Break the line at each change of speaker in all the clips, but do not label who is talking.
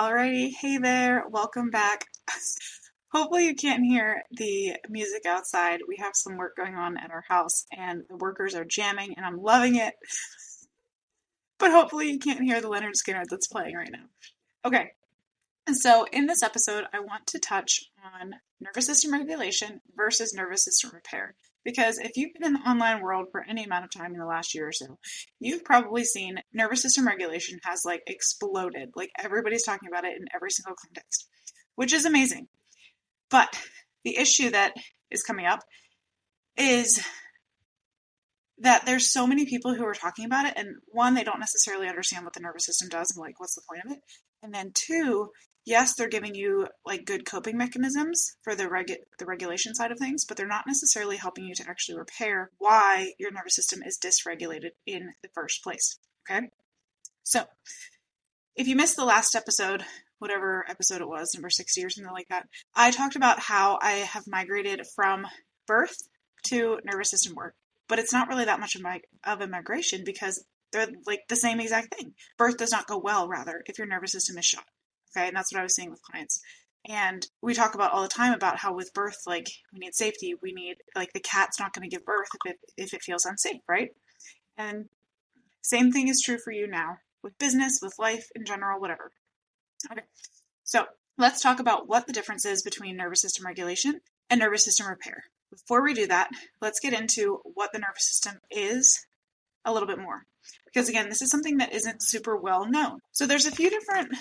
Alrighty, hey there, welcome back. Hopefully you can't hear the music outside. We have some work going on at our house and the workers are jamming and I'm loving it. But hopefully you can't hear the Leonard Skinner that's playing right now. Okay, and so in this episode I want to touch on nervous system regulation versus nervous system repair. Because if you've been in the online world for any amount of time in the last year or so, you've probably seen nervous system regulation has exploded. Like everybody's talking about it in every single context, which is amazing. But the issue that is coming up is that there's so many people who are talking about it, and one, they don't necessarily understand what the nervous system does and what's the point of it. And then two, yes, they're giving you good coping mechanisms for the regulation side of things, but they're not necessarily helping you to actually repair why your nervous system is dysregulated in the first place. Okay? So, if you missed the last episode, whatever episode it was, number 60 or something like that, I talked about how I have migrated from birth to nervous system work. But it's not really that much of a migration because they're the same exact thing. Birth does not go well, rather, if your nervous system is shot. Okay, and that's what I was saying with clients. And we talk about all the time about how with birth, we need safety. We need, the cat's not going to give birth if it feels unsafe, right? And same thing is true for you now with business, with life in general, whatever. Okay, so let's talk about what the difference is between nervous system regulation and nervous system repair. Before we do that, let's get into what the nervous system is a little bit more. Because again, this is something that isn't super well known. So there's a few different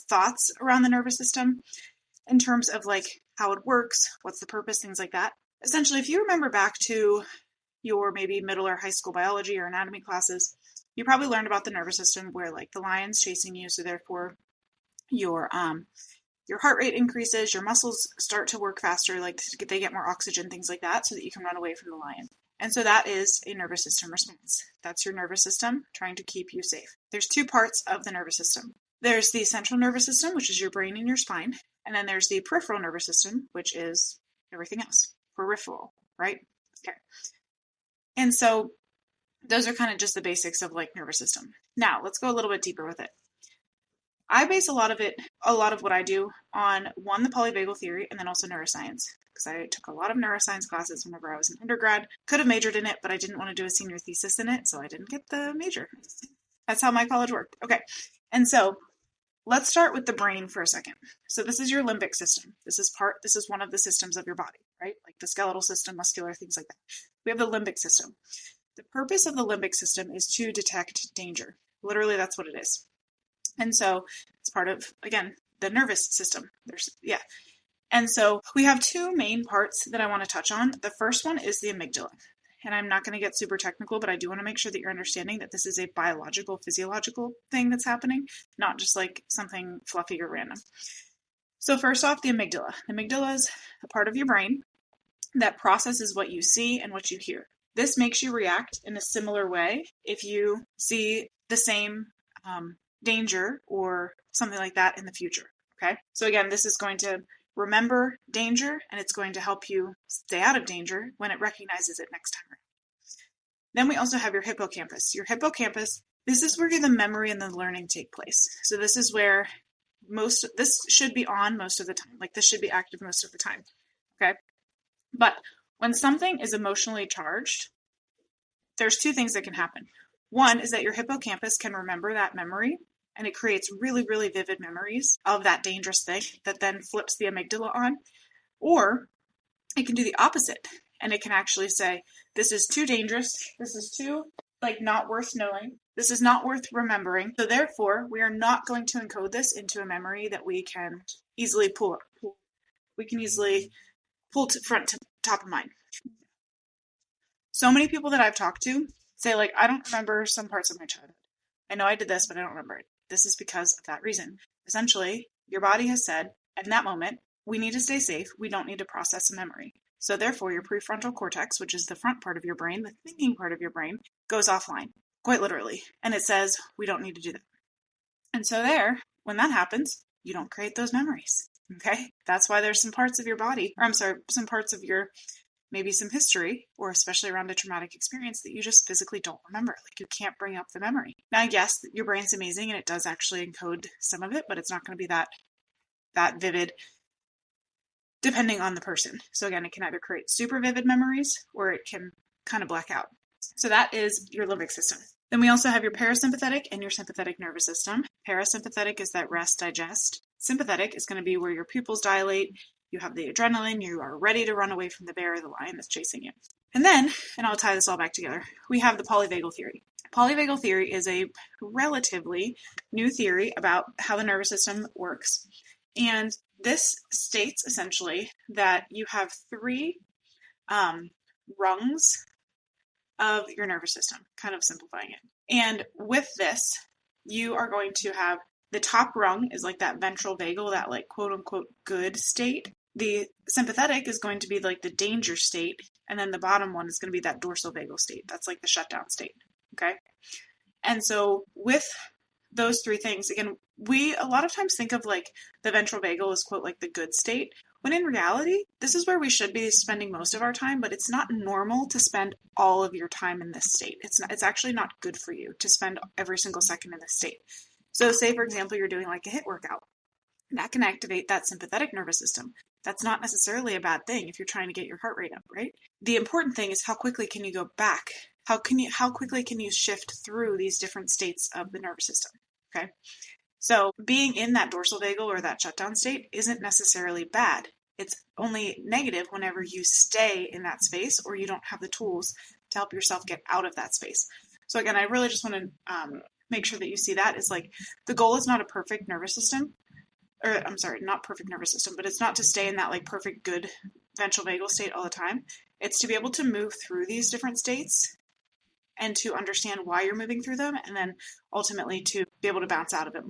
thoughts around the nervous system in terms of how it works, what's the purpose, things like that. Essentially, if you remember back to your maybe middle or high school biology or anatomy classes, you probably learned about the nervous system where the lion's chasing you, so therefore your heart rate increases, your muscles start to work faster, they get more oxygen, things like that, so that you can run away from the lion. And so that is a nervous system response. That's your nervous system trying to keep you safe. There's two parts of the nervous system. There's the central nervous system, which is your brain and your spine. And then there's the peripheral nervous system, which is everything else. Peripheral, right? Okay. And so those are kind of just the basics of nervous system. Now, let's go a little bit deeper with it. I base a lot of what I do on, one, the polyvagal theory, and then also neuroscience. Because I took a lot of neuroscience classes whenever I was in undergrad. Could have majored in it, but I didn't want to do a senior thesis in it, so I didn't get the major. That's how my college worked. Okay, and so let's start with the brain for a second. So this is your limbic system. This is one of the systems of your body, right? Like the skeletal system, muscular, things like that. We have the limbic system. The purpose of the limbic system is to detect danger. Literally, that's what it is. And so it's part of, again, the nervous system. And so we have two main parts that I want to touch on. The first one is the amygdala. And I'm not going to get super technical, but I do want to make sure that you're understanding that this is a biological, physiological thing that's happening, not just something fluffy or random. So first off, the amygdala. The amygdala is a part of your brain that processes what you see and what you hear. This makes you react in a similar way if you see the same danger or something like that in the future. Okay? So again, this is going to remember danger, and it's going to help you stay out of danger when it recognizes it next time around. Then we also have your hippocampus. Your hippocampus, this is where the memory and the learning take place. So this is where this should be on most of the time. This should be active most of the time. Okay? But when something is emotionally charged, there's two things that can happen. One is that your hippocampus can remember that memory, and it creates really, really vivid memories of that dangerous thing that then flips the amygdala on. Or it can do the opposite, and it can actually say, this is too dangerous, this is too, not worth knowing, this is not worth remembering, so therefore, we are not going to encode this into a memory that we can easily pull to front to top of mind. So many people that I've talked to say, I don't remember some parts of my childhood. I know I did this, but I don't remember it. This is because of that reason. Essentially, your body has said, in that moment, we need to stay safe. We don't need to process a memory. So therefore, your prefrontal cortex, which is the front part of your brain, the thinking part of your brain, goes offline, quite literally. And it says, we don't need to do that. And so when that happens, you don't create those memories. Okay? That's why there's some parts of your body, some parts of your maybe some history, or especially around a traumatic experience that you just physically don't remember. Like you can't bring up the memory. Now, yes, your brain's amazing and it does actually encode some of it, but it's not going to be that vivid depending on the person. So again, it can either create super vivid memories or it can kind of black out. So that is your limbic system. Then we also have your parasympathetic and your sympathetic nervous system. Parasympathetic is that rest, digest. Sympathetic is going to be where your pupils dilate, you have the adrenaline, you are ready to run away from the bear or the lion that's chasing you. And then, and I'll tie this all back together, we have the polyvagal theory. Polyvagal theory is a relatively new theory about how the nervous system works. And this states essentially that you have three rungs of your nervous system, kind of simplifying it. And with this, you are going to have the top rung is like that ventral vagal, that like quote unquote good state. The sympathetic is going to be like the danger state. And then the bottom one is going to be that dorsal vagal state. That's like the shutdown state. Okay. And so with those three things, again, we a lot of times think of like the ventral vagal as quote like the good state, when in reality, this is where we should be spending most of our time, but it's not normal to spend all of your time in this state. It's actually not good for you to spend every single second in this state. So say, for example, you're doing like a HIIT workout. That can activate that sympathetic nervous system. That's not necessarily a bad thing if you're trying to get your heart rate up, right? The important thing is how quickly can you go back? How quickly can you shift through these different states of the nervous system? Okay. So being in that dorsal vagal or that shutdown state isn't necessarily bad. It's only negative whenever you stay in that space or you don't have the tools to help yourself get out of that space. So again, I really just want to make sure that you see that. It's like the goal is not a perfect nervous system. Or I'm sorry, not perfect nervous system, but it's not to stay in that like perfect good ventral vagal state all the time. It's to be able to move through these different states and to understand why you're moving through them, and then ultimately to be able to bounce out of it.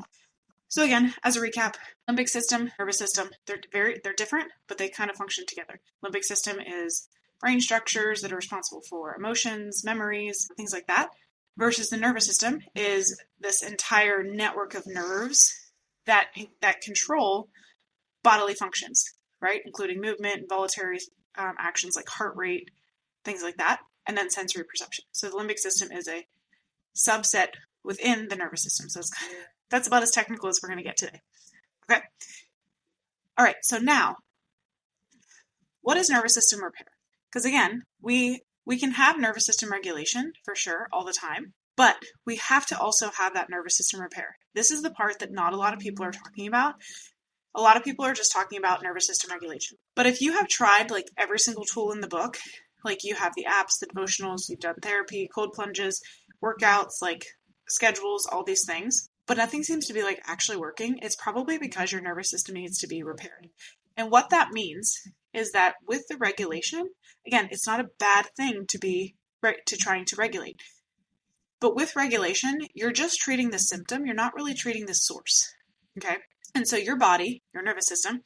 So again, as a recap, limbic system, nervous system, they're different, but they kind of function together. Limbic system is brain structures that are responsible for emotions, memories, things like that, versus the nervous system is this entire network of nerves that control bodily functions, right? Including movement, voluntary actions like heart rate, things like that, and then sensory perception. So the limbic system is a subset within the nervous system. So that's about as technical as we're going to get today. Okay. All right. So now, what is nervous system repair? Because again, we can have nervous system regulation for sure all the time, but we have to also have that nervous system repair. This is the part that not a lot of people are talking about. A lot of people are just talking about nervous system regulation. But if you have tried like every single tool in the book, like you have the apps, the devotionals, you've done therapy, cold plunges, workouts, like schedules, all these things, but nothing seems to be like actually working, it's probably because your nervous system needs to be repaired. And what that means is that with the regulation, again, it's not a bad thing to trying to regulate. But with regulation, you're just treating the symptom. You're not really treating the source. Okay. And so your body, your nervous system,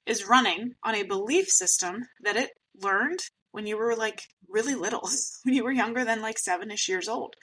is running on a belief system that it learned when you were like really little, when you were younger than like 7-ish years old.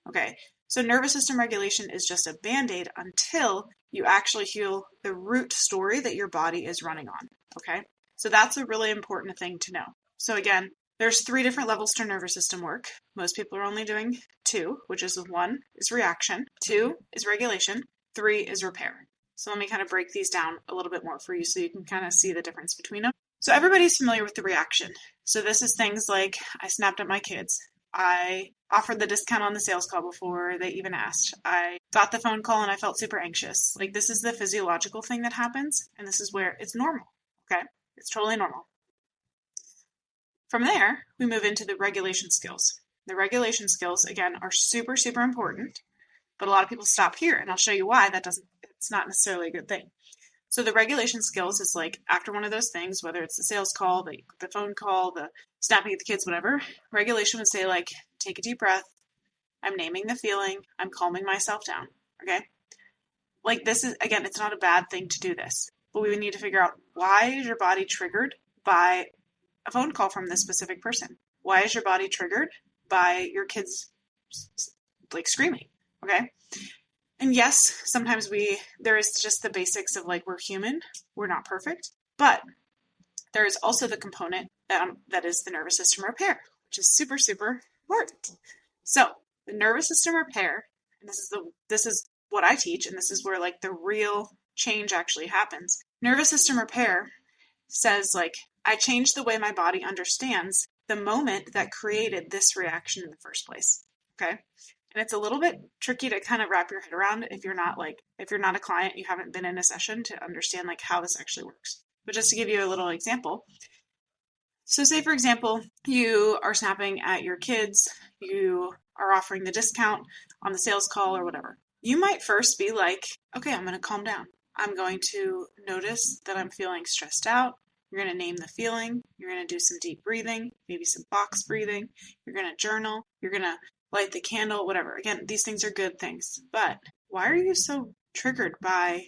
Okay. So nervous system regulation is just a band-aid until you actually heal the root story that your body is running on. Okay. So that's a really important thing to know. So again, there's 3 different levels to nervous system work. Most people are only doing 2, which is 1 is reaction, 2 is regulation, 3 is repair. So let me kind of break these down a little bit more for you so you can kind of see the difference between them. So everybody's familiar with the reaction. So this is things like I snapped at my kids. I offered the discount on the sales call before they even asked. I got the phone call and I felt super anxious. Like this is the physiological thing that happens, and this is where it's normal. Okay? It's totally normal. From there, we move into the regulation skills. The regulation skills, again, are super, super important, but a lot of people stop here, and I'll show you why it's not necessarily a good thing. So the regulation skills is like after one of those things, whether it's the sales call, the phone call, the snapping at the kids, whatever, regulation would say like, take a deep breath. I'm naming the feeling. I'm calming myself down. Okay. Like this is, again, it's not a bad thing to do this, but we would need to figure out why is your body triggered by a phone call from this specific person? Why is your body triggered by your kids like screaming? Okay. And yes, sometimes there is just the basics of like, we're human, we're not perfect, but there is also the component that is the nervous system repair, which is super, super important. So the nervous system repair, and this is what I teach, and this is where like the real change actually happens. Nervous system repair says like, I changed the way my body understands the moment that created this reaction in the first place. Okay. And it's a little bit tricky to kind of wrap your head around if you're not a client, you haven't been in a session to understand like how this actually works. But just to give you a little example. So say, for example, you are snapping at your kids, you are offering the discount on the sales call or whatever. You might first be like, okay, I'm going to calm down. I'm going to notice that I'm feeling stressed out. You're going to name the feeling. You're going to do some deep breathing, maybe some box breathing. You're going to journal. You're going to light the candle, whatever. Again, these things are good things. But why are you so triggered by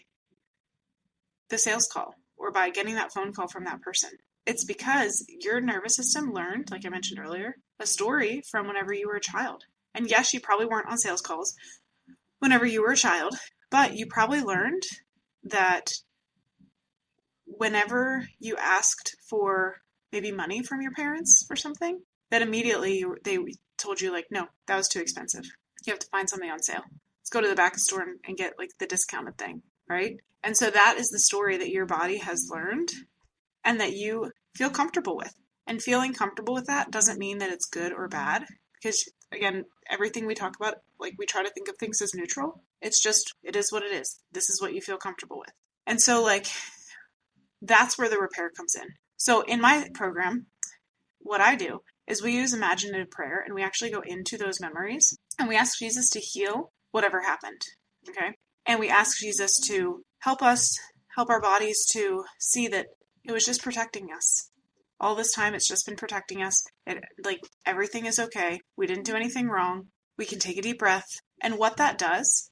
the sales call or by getting that phone call from that person? It's because your nervous system learned, like I mentioned earlier, a story from whenever you were a child. And yes, you probably weren't on sales calls whenever you were a child, but you probably learned that whenever you asked for maybe money from your parents for something, that immediately they told you like, no, that was too expensive. You have to find something on sale. Let's go to the back of the store and get like the discounted thing, right? And so that is the story that your body has learned and that you feel comfortable with. And feeling comfortable with that doesn't mean that it's good or bad, because again, everything we talk about, like we try to think of things as neutral. It's just, it is what it is. This is what you feel comfortable with. And so like, that's where the repair comes in. So in my program, what I do is we use imaginative prayer and we actually go into those memories and we ask Jesus to heal whatever happened. Okay. And we ask Jesus to help us, help our bodies to see that it was just protecting us. All this time, it's just been protecting us. Like everything is okay. We didn't do anything wrong. We can take a deep breath. And what that does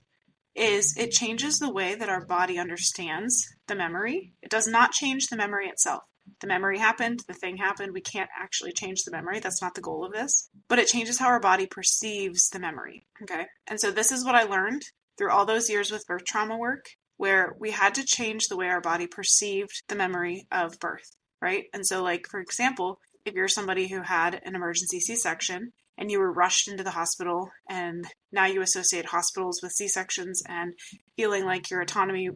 is it changes the way that our body understands the memory. It does not change the memory itself. The memory happened, the thing happened. We can't actually change the memory. That's not the goal of this. But it changes how our body perceives the memory. Okay. And so this is what I learned through all those years with birth trauma work, where we had to change the way our body perceived the memory of birth, right? And so like, for example, if you're somebody who had an emergency C-section and you were rushed into the hospital and now you associate hospitals with C-sections and feeling like your autonomy,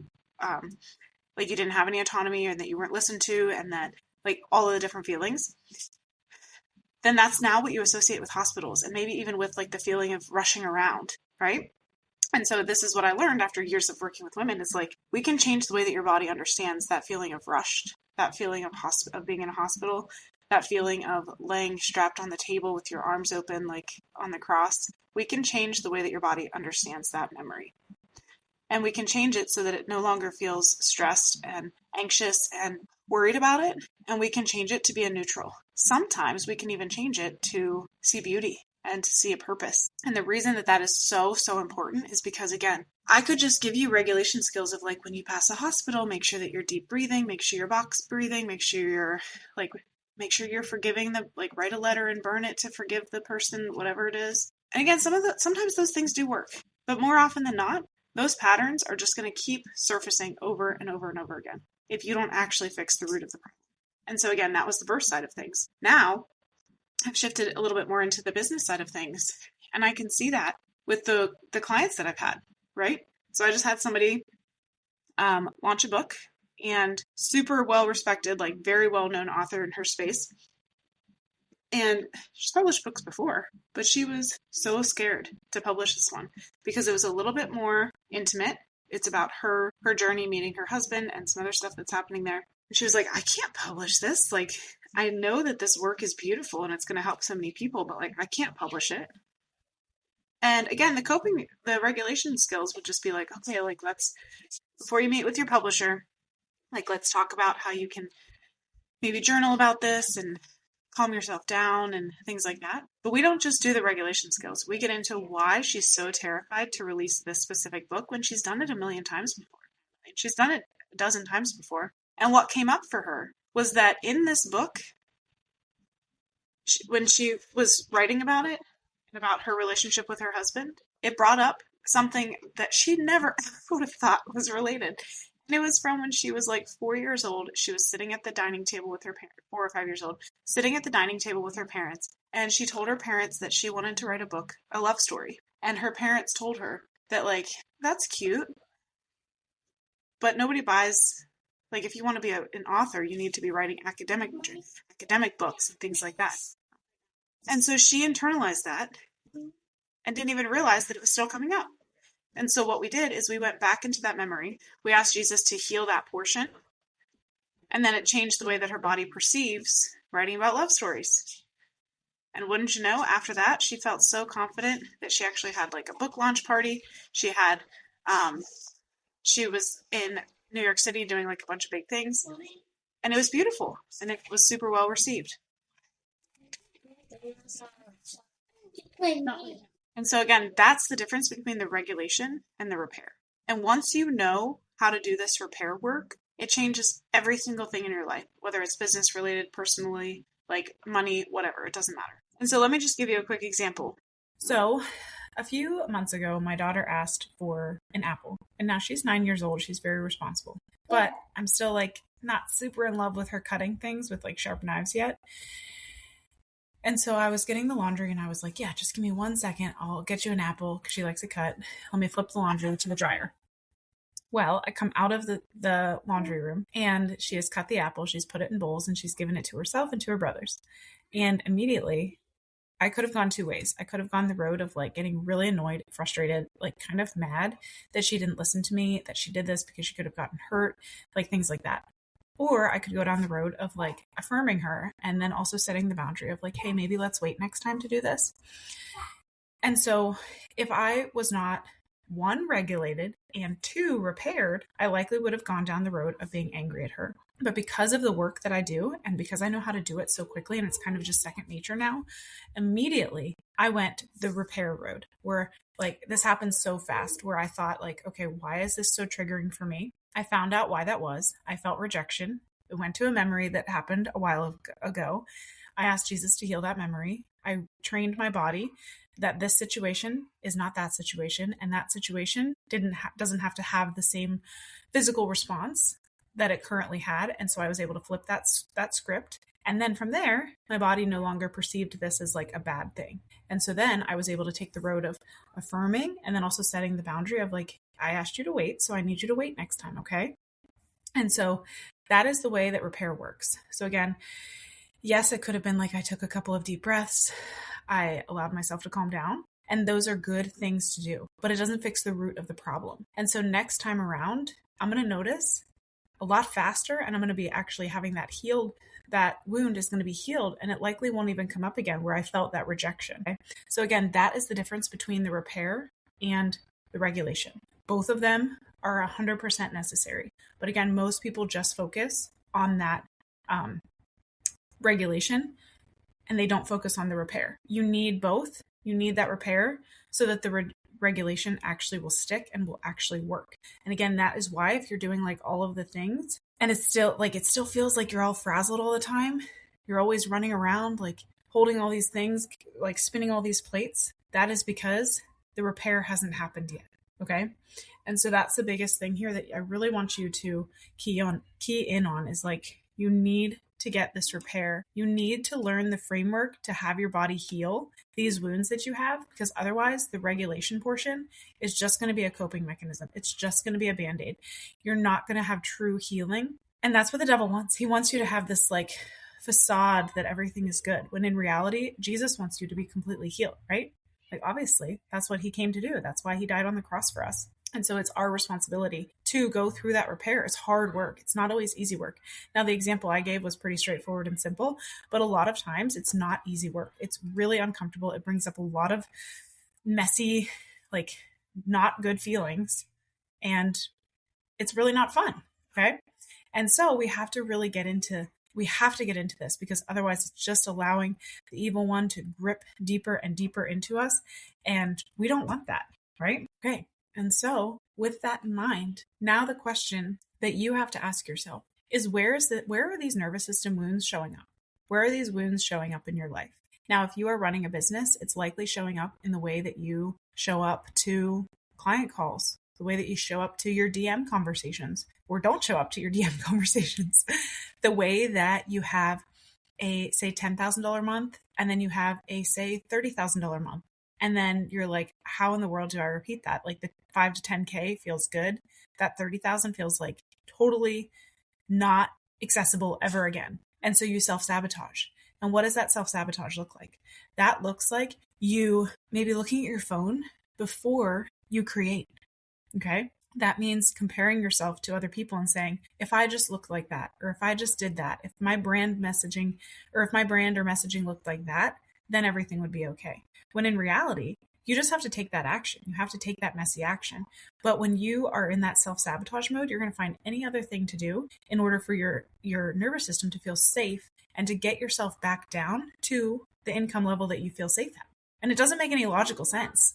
like you didn't have any autonomy and that you weren't listened to and that like all of the different feelings, then that's now what you associate with hospitals and maybe even with like the feeling of rushing around, right? And so this is what I learned after years of working with women is like, we can change the way that your body understands that feeling of rushed, that feeling of being in a hospital, that feeling of laying strapped on the table with your arms open, like on the cross. We can change the way that your body understands that memory. And we can change it so that it no longer feels stressed and anxious and worried about it. And we can change it to be a neutral. Sometimes we can even change it to see beauty and to see a purpose. And the reason that that is so, so important is because, again, I could just give you regulation skills of like when you pass a hospital, make sure that you're deep breathing, make sure you're box breathing, make sure you're forgiving them, like write a letter and burn it to forgive the person, whatever it is. And again, sometimes those things do work, but more often than not, those patterns are just going to keep surfacing over and over and over again if you don't actually fix the root of the problem. And so again, that was the birth side of things. Now, I've shifted a little bit more into the business side of things, and I can see that with the clients that I've had, right? So I just had somebody launch a book, and super well-respected, like very well-known author in her space. And she's published books before, but she was so scared to publish this one because it was a little bit more intimate. It's about her journey meeting her husband and some other stuff that's happening there. And she was like, I can't publish this. Like, I know that this work is beautiful and it's going to help so many people, but like, I can't publish it. And again, the regulation skills would just be like, okay, like before you meet with your publisher, like, let's talk about how you can maybe journal about this and calm yourself down and things like that. But we don't just do the regulation skills. We get into why she's so terrified to release this specific book when she's done it a million times before. She's done it a dozen times before. And what came up for her was that in this book, when she was writing about it, and about her relationship with her husband, it brought up something that she never would have thought was related. And it was from when she was like 4 years old. She was sitting at the dining table with her parents, 4 or 5 years old, sitting at the dining table with her parents. And she told her parents that she wanted to write a book, a love story. And her parents told her that, like, that's cute, but nobody buys, like, if you want to be an author, you need to be writing academic books and things like that. And so she internalized that and didn't even realize that it was still coming up. And so what we did is we went back into that memory. We asked Jesus to heal that portion. And then it changed the way that her body perceives writing about love stories. And wouldn't you know, after that, she felt so confident that she actually had like a book launch party. She had, she was in New York City doing like a bunch of big things. And it was beautiful. And it was super well received. And so again, that's the difference between the regulation and the repair. And once you know how to do this repair work, it changes every single thing in your life, whether it's business related, personally, like money, whatever, it doesn't matter. And so let me just give you a quick example. So a few months ago, my daughter asked for an apple. And now she's 9 years old. She's very responsible. But I'm still like not super in love with her cutting things with like sharp knives yet. And so I was getting the laundry and I was like, yeah, just give me 1 second. I'll get you an apple because she likes it cut. Let me flip the laundry to the dryer. Well, I come out of the laundry room and she has cut the apple. She's put it in bowls and she's given it to herself and to her brothers. And immediately I could have gone two ways. I could have gone the road of like getting really annoyed, frustrated, like kind of mad that she didn't listen to me, that she did this because she could have gotten hurt, like things like that. Or I could go down the road of like affirming her and then also setting the boundary of like, hey, maybe let's wait next time to do this. And so if I was not, one, regulated and two, repaired, I likely would have gone down the road of being angry at her. But because of the work that I do and because I know how to do it so quickly and it's kind of just second nature now, immediately I went the repair road where like this happened so fast where I thought like, okay, why is this so triggering for me? I found out why that was. I felt rejection. It went to a memory that happened a while ago. I asked Jesus to heal that memory. I trained my body that this situation is not that situation, and that situation doesn't have to have the same physical response that it currently had. And so I was able to flip that script. And then from there, my body no longer perceived this as like a bad thing. And so then I was able to take the road of affirming and then also setting the boundary of like, I asked you to wait, so I need you to wait next time, okay? And so that is the way that repair works. So again, yes, it could have been like I took a couple of deep breaths. I allowed myself to calm down. And those are good things to do, but it doesn't fix the root of the problem. And so next time around, I'm going to notice a lot faster and I'm going to be actually having that healed. That wound is going to be healed and it likely won't even come up again where I felt that rejection. Okay? So again, that is the difference between the repair and the regulation. Both of them are 100% necessary. But again, most people just focus on that regulation and they don't focus on the repair. You need both. You need that repair so that the regulation actually will stick and will actually work. And again, that is why if you're doing like all of the things and it's still like, it still feels like you're all frazzled all the time, you're always running around, like holding all these things, like spinning all these plates, that is because the repair hasn't happened yet. Okay. And so that's the biggest thing here that I really want you to key in on is like, you need to get this repair. You need to learn the framework to have your body heal these wounds that you have, because otherwise the regulation portion is just going to be a coping mechanism. It's just going to be a band-aid. You're not going to have true healing. And that's what the devil wants. He wants you to have this like facade that everything is good, when in reality, Jesus wants you to be completely healed, right? Like obviously that's what he came to do. That's why he died on the cross for us. And so it's our responsibility to go through that repair. It's hard work. It's not always easy work. Now, the example I gave was pretty straightforward and simple, but a lot of times it's not easy work. It's really uncomfortable. It brings up a lot of messy, like not good feelings, and it's really not fun. Okay. And so we have to really get into this, because otherwise it's just allowing the evil one to grip deeper and deeper into us. And we don't want that, right? Okay. And so with that in mind, now the question that you have to ask yourself is where are these nervous system wounds showing up? Where are these wounds showing up in your life? Now, if you are running a business, it's likely showing up in the way that you show up to client calls, the way that you show up to your DM conversations, or don't show up to your DM conversations the way that you have a, say, $10,000 month, and then you have a, say, $30,000 month. And then you're like, how in the world do I repeat that? Like the 5 to 10K feels good. That 30,000 feels like totally not accessible ever again. And so you self-sabotage. And what does that self-sabotage look like? That looks like you maybe looking at your phone before you create. Okay. That means comparing yourself to other people and saying, if I just looked like that, or if I just did that, if my brand messaging or if my brand or messaging looked like that, then everything would be okay. When in reality, you just have to take that action. You have to take that messy action. But when you are in that self-sabotage mode, you're going to find any other thing to do in order for your nervous system to feel safe and to get yourself back down to the income level that you feel safe at. And it doesn't make any logical sense.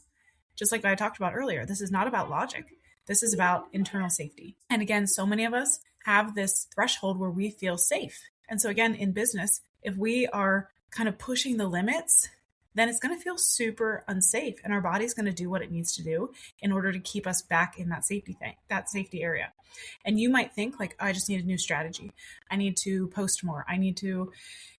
Just like I talked about earlier, this is not about logic. This is about internal safety. And again, so many of us have this threshold where we feel safe. And so again, in business, if we are kind of pushing the limits, then it's going to feel super unsafe. And our body's going to do what it needs to do in order to keep us back in that safety thing, that safety area. And you might think like, oh, I just need a new strategy. I need to post more. I need to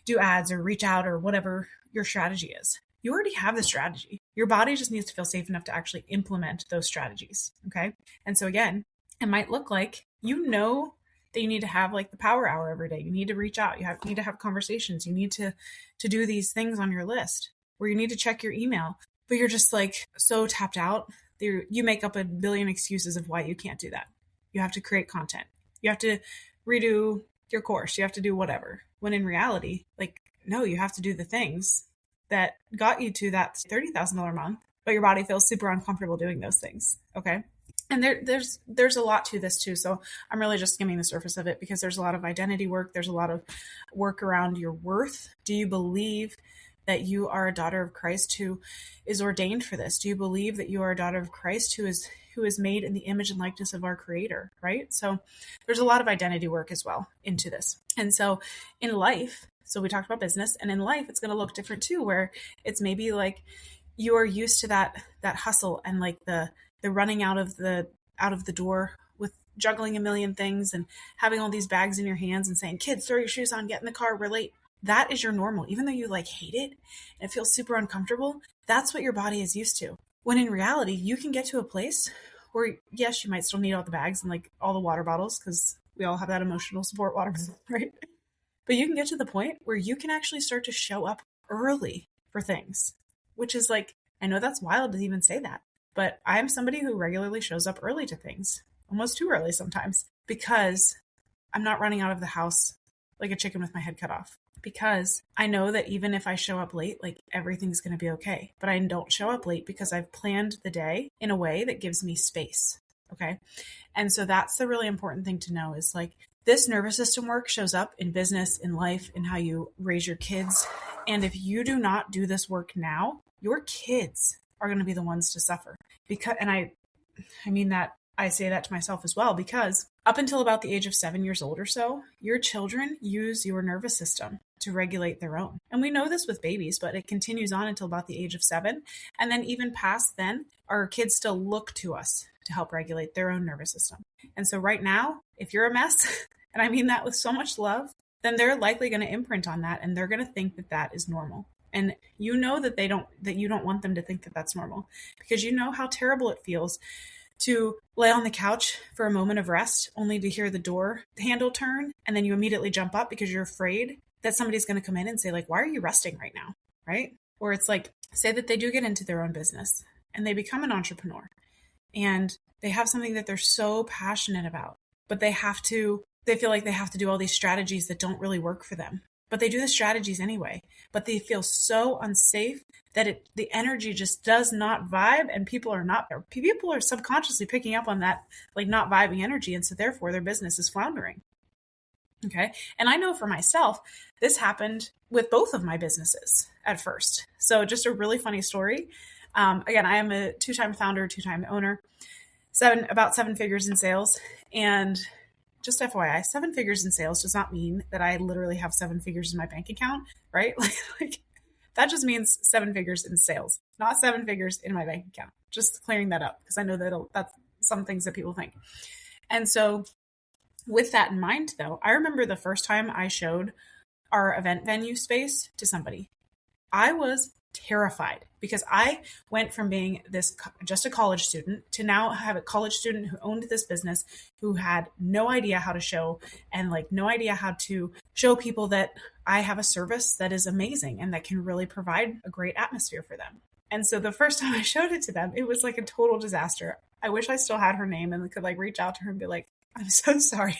do ads or reach out or whatever your strategy is. You already have the strategy. Your body just needs to feel safe enough to actually implement those strategies. Okay. And so again, it might look like, you know, that you need to have like the power hour every day. You need to reach out. You need to have conversations. You need to do these things on your list, where you need to check your email, but you're just like so tapped out. You make up a billion excuses of why you can't do that. You have to create content. You have to redo your course. You have to do whatever. When in reality, like, no, you have to do the things that got you to that $30,000 month, but your body feels super uncomfortable doing those things. Okay. And there's a lot to this too. So I'm really just skimming the surface of it because there's a lot of identity work. There's a lot of work around your worth. Do you believe that you are a daughter of Christ who is ordained for this? Do you believe that you are a daughter of Christ who is made in the image and likeness of our Creator, right? So there's a lot of identity work as well into this. And so in life, so we talked about business, and in life, it's going to look different too, where it's maybe like you are used to that hustle and like the running out of the door with juggling a million things and having all these bags in your hands and saying, kids, throw your shoes on, get in the car, we're late. That is your normal. Even though you like hate it and it feels super uncomfortable, that's what your body is used to. When in reality, you can get to a place where, yes, you might still need all the bags and like all the water bottles, because we all have that emotional support water, right? But you can get to the point where you can actually start to show up early for things, which is like, I know that's wild to even say that, but I am somebody who regularly shows up early to things, almost too early sometimes, because I'm not running out of the house like a chicken with my head cut off. Because I know that even if I show up late, like everything's going to be okay. But I don't show up late because I've planned the day in a way that gives me space. Okay. And so that's the really important thing to know, is like this nervous system work shows up in business, in life, in how you raise your kids. And if you do not do this work now, your kids are going to be the ones to suffer. And I mean that, I say that to myself as well, because up until about the age of 7 years old or so, your children use your nervous system to regulate their own. And we know this with babies, but it continues on until about the age of 7. And then even past then, our kids still look to us to help regulate their own nervous system. And so right now, if you're a mess, and I mean that with so much love, then they're likely going to imprint on that, and they're going to think that that is normal. And you know that you don't want them to think that that's normal, because you know how terrible it feels to lay on the couch for a moment of rest only to hear the door handle turn, and then you immediately jump up because you're afraid that somebody's going to come in and say, like, why are you resting right now? Right? Or it's like, say that they do get into their own business and they become an entrepreneur and they have something that they're so passionate about, but they feel like they have to do all these strategies that don't really work for them. But they do the strategies anyway, but they feel so unsafe that the energy just does not vibe, and people are subconsciously picking up on that, like not vibing energy. And so therefore their business is floundering. Okay. And I know for myself, this happened with both of my businesses at first. So just a really funny story. Again, I am a 2-time founder, 2-time owner, about 7 figures in sales. And just FYI, 7 figures in sales does not mean that I literally have 7 figures in my bank account, right? Like that just means 7 figures in sales, not 7 figures in my bank account. Just clearing that up, because I know that's some things that people think. And so With that in mind, though, I remember the first time I showed our event venue space to somebody. I was terrified because I went from being this just a college student to now have a college student who owned this business, who had no idea how to show and like no idea how to show people that I have a service that is amazing and that can really provide a great atmosphere for them. And so the first time I showed it to them, it was like a total disaster. I wish I still had her name and could like reach out to her and be like, I'm so sorry.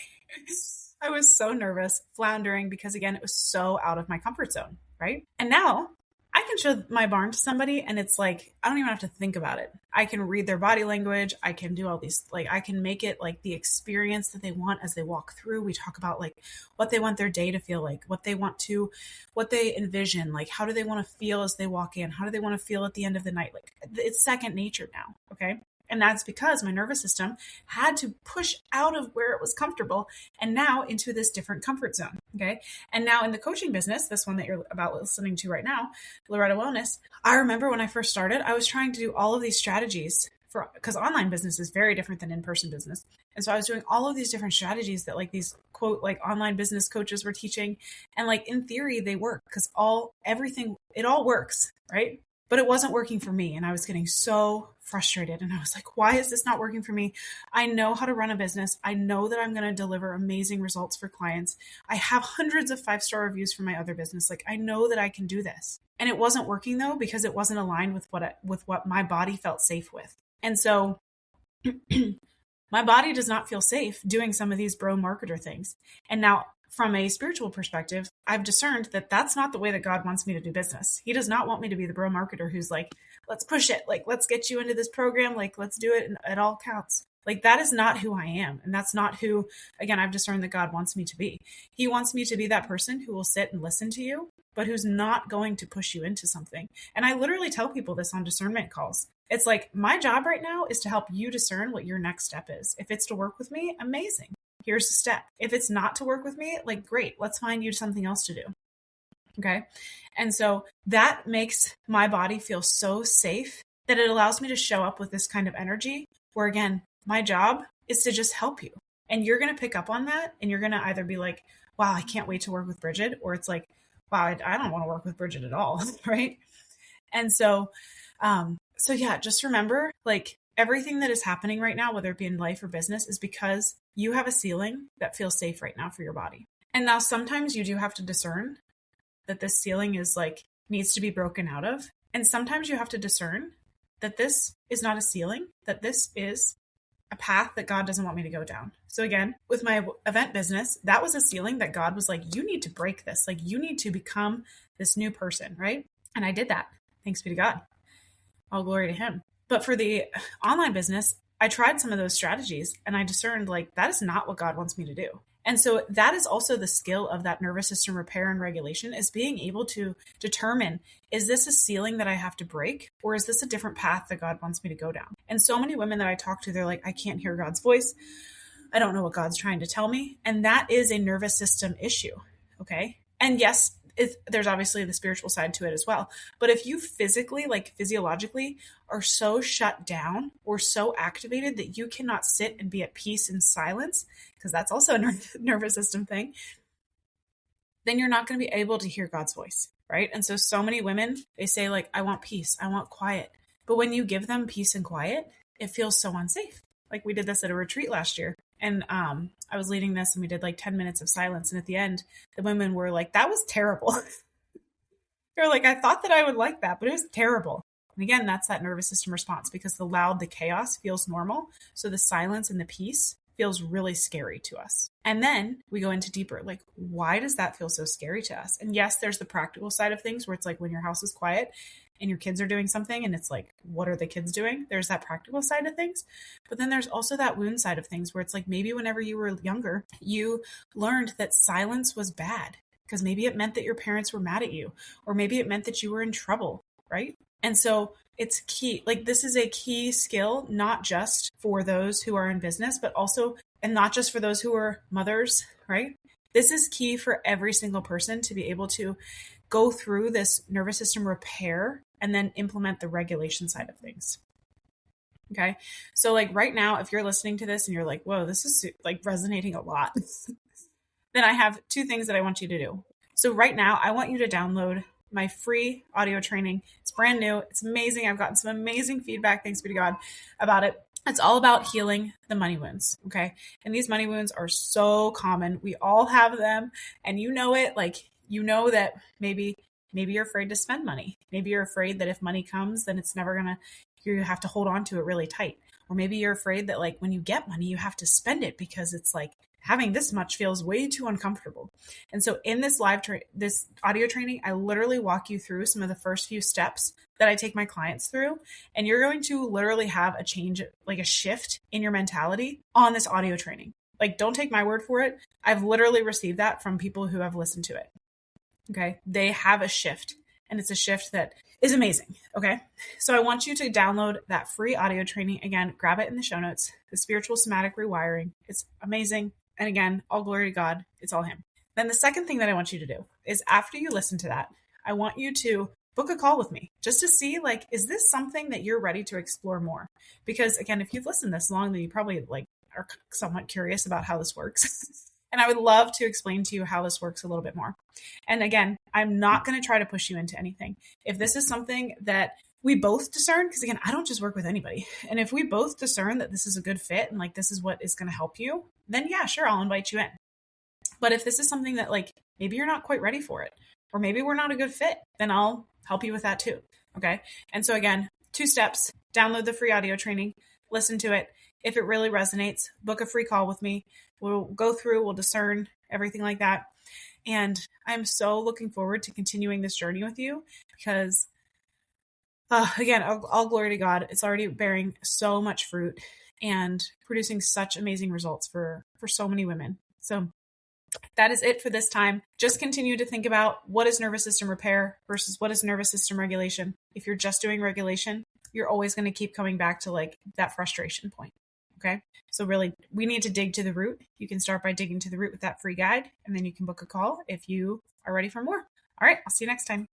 I was so nervous, floundering, because again, it was so out of my comfort zone, right? And now I can show my barn to somebody and it's like, I don't even have to think about it. I can read their body language. I can do all these, like, I can make it like the experience that they want as they walk through. We talk about like what they want their day to feel like, what they envision, like, how do they want to feel as they walk in? How do they want to feel at the end of the night? Like, it's second nature now. Okay. And that's because my nervous system had to push out of where it was comfortable and now into this different comfort zone. Okay. And now in the coaching business, this one that you're about listening to right now, Loretta Wellness, I remember when I first started, I was trying to do all of these strategies because online business is very different than in-person business. And so I was doing all of these different strategies that like these quote, like online business coaches were teaching. And like in theory, they work because it all works, right? But it wasn't working for me. And I was getting so frustrated. And I was like, why is this not working for me? I know how to run a business. I know that I'm going to deliver amazing results for clients. I have hundreds of 5-star reviews for my other business. Like, I know that I can do this. And it wasn't working though, because it wasn't aligned with what my body felt safe with. And so my body does not feel safe doing some of these bro marketer things. And now from a spiritual perspective, I've discerned that that's not the way that God wants me to do business. He does not want me to be the bro marketer who's like, let's push it. Like, let's get you into this program. Like, let's do it. And it all counts. Like, that is not who I am. And that's not who, again, I've discerned that God wants me to be. He wants me to be that person who will sit and listen to you, but who's not going to push you into something. And I literally tell people this on discernment calls. It's like, my job right now is to help you discern what your next step is. If it's to work with me, amazing. Here's the step. If it's not to work with me, like, great, let's find you something else to do. Okay. And so that makes my body feel so safe that it allows me to show up with this kind of energy where, again, my job is to just help you. And you're going to pick up on that. And you're going to either be like, wow, I can't wait to work with Brigid. Or it's like, wow, I don't want to work with Brigid at all. Right. And so yeah, just remember, like, everything that is happening right now, whether it be in life or business, is because you have a ceiling that feels safe right now for your body. And now sometimes you do have to discern that this ceiling is like, needs to be broken out of. And sometimes you have to discern that this is not a ceiling, that this is a path that God doesn't want me to go down. So again, with my event business, that was a ceiling that God was like, you need to break this. Like, you need to become this new person, right? And I did that. Thanks be to God. All glory to him. But for the online business, I tried some of those strategies and I discerned like, that is not what God wants me to do. And so that is also the skill of that nervous system repair and regulation, is being able to determine, is this a ceiling that I have to break, or is this a different path that God wants me to go down? And so many women that I talk to, they're like, I can't hear God's voice. I don't know what God's trying to tell me. And that is a nervous system issue. Okay. And yes, there's obviously the spiritual side to it as well. But if you physically, like physiologically, are so shut down or so activated that you cannot sit and be at peace in silence, because that's also a nervous system thing, then you're not going to be able to hear God's voice, right? And so many women, they say like, I want peace, I want quiet. But when you give them peace and quiet, it feels so unsafe. Like, we did this at a retreat last year. And I was leading this and we did like 10 minutes of silence. And at the end, the women were like, that was terrible. They're like, I thought that I would like that, but it was terrible. And again, that's that nervous system response, because the chaos feels normal. So the silence and the peace feels really scary to us. And then we go into deeper, like, why does that feel so scary to us? And yes, there's the practical side of things where it's like when your house is quiet and your kids are doing something and it's like, what are the kids doing? There's that practical side of things. But then there's also that wound side of things where it's like, maybe whenever you were younger, you learned that silence was bad because maybe it meant that your parents were mad at you, or maybe it meant that you were in trouble, right? And so it's key. Like, this is a key skill, not just for those who are in business, but also, and not just for those who are mothers, right? This is key for every single person to be able to go through this nervous system repair and then implement the regulation side of things. Okay. So like right now, if you're listening to this and you're like, whoa, this is like resonating a lot, then I have two things that I want you to do. So right now, I want you to download my free audio training. It's brand new. It's amazing. I've gotten some amazing feedback, thanks be to God, about it. It's all about healing the money wounds. Okay. And these money wounds are so common. We all have them, and you know it. Like, you know that maybe you're afraid to spend money. Maybe you're afraid that if money comes, then it's never going to, you have to hold on to it really tight. Or maybe you're afraid that like when you get money, you have to spend it because it's like having this much feels way too uncomfortable. And so in this this audio training, I literally walk you through some of the first few steps that I take my clients through. And you're going to literally have a change, like a shift in your mentality on this audio training. Like, don't take my word for it. I've literally received that from people who have listened to it. Okay. They have a shift, and it's a shift that is amazing. Okay. So I want you to download that free audio training. Again, grab it in the show notes, the spiritual somatic rewiring. It's amazing. And again, all glory to God. It's all Him. Then the second thing that I want you to do is after you listen to that, I want you to book a call with me just to see, like, is this something that you're ready to explore more? Because again, if you've listened this long, then you probably like are somewhat curious about how this works. And I would love to explain to you how this works a little bit more. And again, I'm not going to try to push you into anything. If this is something that we both discern, because again, I don't just work with anybody. And if we both discern that this is a good fit and like this is what is going to help you, then yeah, sure, I'll invite you in. But if this is something that like maybe you're not quite ready for it, or maybe we're not a good fit, then I'll help you with that too. Okay. And so again, 2 steps: download the free audio training, listen to it. If it really resonates, book a free call with me. We'll go through, we'll discern everything like that. And I'm so looking forward to continuing this journey with you because, again, all glory to God. It's already bearing so much fruit and producing such amazing results for so many women. So that is it for this time. Just continue to think about what is nervous system repair versus what is nervous system regulation. If you're just doing regulation, you're always going to keep coming back to like that frustration point. Okay. So really, we need to dig to the root. You can start by digging to the root with that free guide, and then you can book a call if you are ready for more. All right. I'll see you next time.